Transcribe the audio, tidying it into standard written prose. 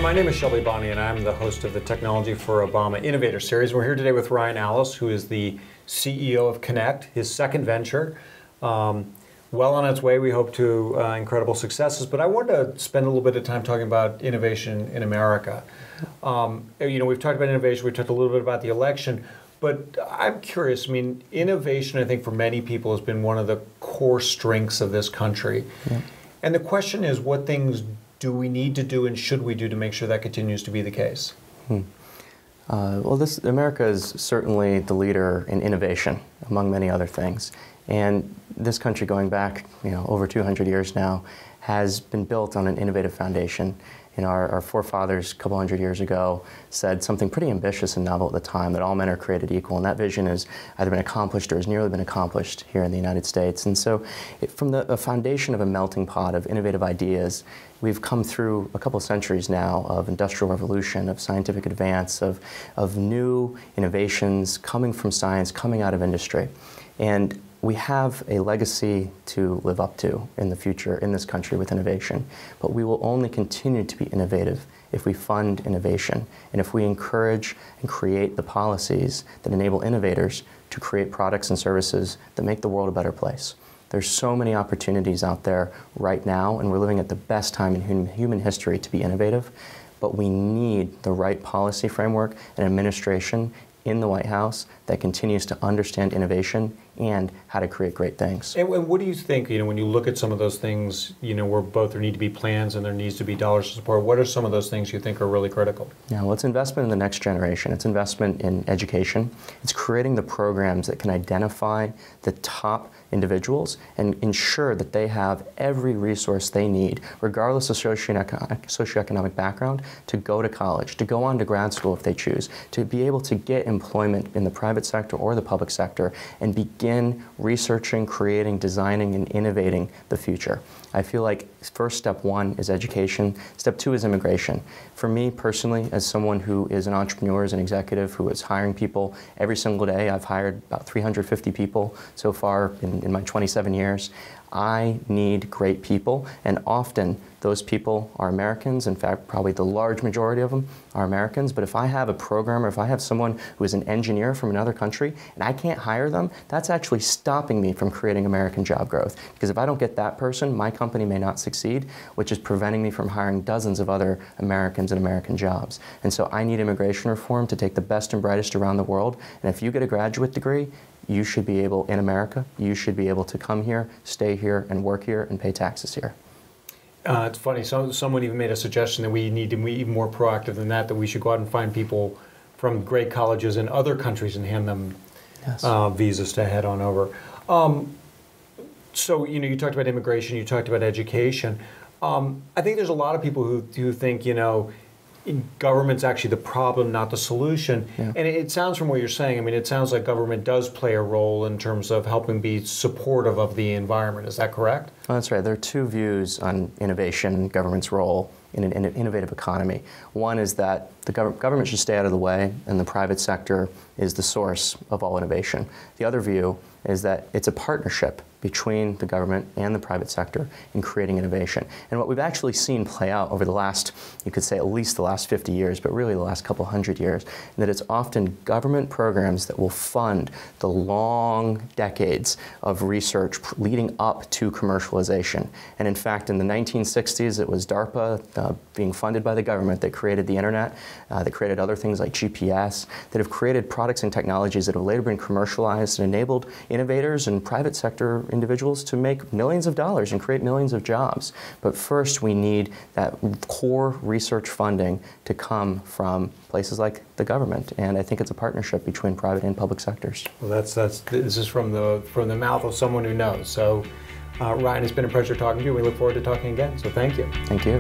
my name is Shelby Bonney, and I'm the host of the Technology for Obama Innovator Series. We're here today with Ryan Allis, who is the CEO of Connect, his second venture. Well on its way, we hope, to incredible successes. But I wanted to spend a little bit of time talking about innovation in America. We've talked about innovation, we've talked a little bit about the election, but I'm curious, innovation, I think, for many people has been one of the core strengths of this country. Yeah. And the question is, what things do we need to do and should we do to make sure that continues to be the case? America is certainly the leader in innovation, among many other things. And this country, going back over 200 years now, has been built on an innovative foundation. Our forefathers a couple hundred years ago said something pretty ambitious and novel at the time, that all men are created equal, and that vision has either been accomplished or has nearly been accomplished here in the United States. And so from the foundation of a melting pot of innovative ideas, we've come through a couple centuries now of industrial revolution, of scientific advance, of new innovations coming from science, coming out of industry. And we have a legacy to live up to in the future in this country with innovation, but we will only continue to be innovative if we fund innovation and if we encourage and create the policies that enable innovators to create products and services that make the world a better place. There's so many opportunities out there right now, and we're living at the best time in human history to be innovative, but we need the right policy framework and administration in the White House that continues to understand innovation and how to create great things. And what do you think, when you look at some of those things, where both there need to be plans and there needs to be dollars to support, what are some of those things you think are really critical? Yeah, well, it's investment in the next generation. It's investment in education. It's creating the programs that can identify the top individuals and ensure that they have every resource they need, regardless of socioeconomic background, to go to college, to go on to grad school if they choose, to be able to get employment in the private sector or the public sector and begin researching, creating, designing, and innovating the future. I feel like first step one is education, step two is immigration. For me personally, as someone who is an entrepreneur, as an executive who is hiring people every single day, I've hired about 350 people so far in my 27 years. I need great people, and often those people are Americans. In fact, probably the large majority of them are Americans. But if I have a programmer, if I have someone who is an engineer from another country and I can't hire them, that's actually stopping me from creating American job growth. Because if I don't get that person, my company may not succeed, which is preventing me from hiring dozens of other Americans and American jobs. And so I need immigration reform to take the best and brightest around the world. And if you get a graduate degree, you should be able, in America, you should be able to come here, stay here, and work here, and pay taxes here. It's funny, someone even made a suggestion that we need to be even more proactive than that we should go out and find people from great colleges in other countries and hand them visas to head on over. So, you talked about immigration, you talked about education. I think there's a lot of people who think, government's actually the problem, not the solution. Yeah. And it sounds from what you're saying, it sounds like government does play a role in terms of helping be supportive of the environment. Is that correct? Well, that's right. There are two views on innovation and government's role in an innovative economy. One is that the government should stay out of the way and the private sector is the source of all innovation. The other view is that it's a partnership between the government and the private sector in creating innovation. And what we've actually seen play out over the last, you could say at least the last 50 years, but really the last couple hundred years, that it's often government programs that will fund the long decades of research leading up to commercialization. And in fact, in the 1960s, it was DARPA being funded by the government that created the internet, that created other things like GPS, that have created products and technologies that have later been commercialized and enabled innovators and private sector individuals to make millions of dollars and create millions of jobs. But first we need that core research funding to come from places like the government, and I think it's a partnership between private and public sectors. Well, this is from the mouth of someone who knows. So Ryan, it's been a pleasure talking to you. We look forward to talking again, so thank you. Thank you.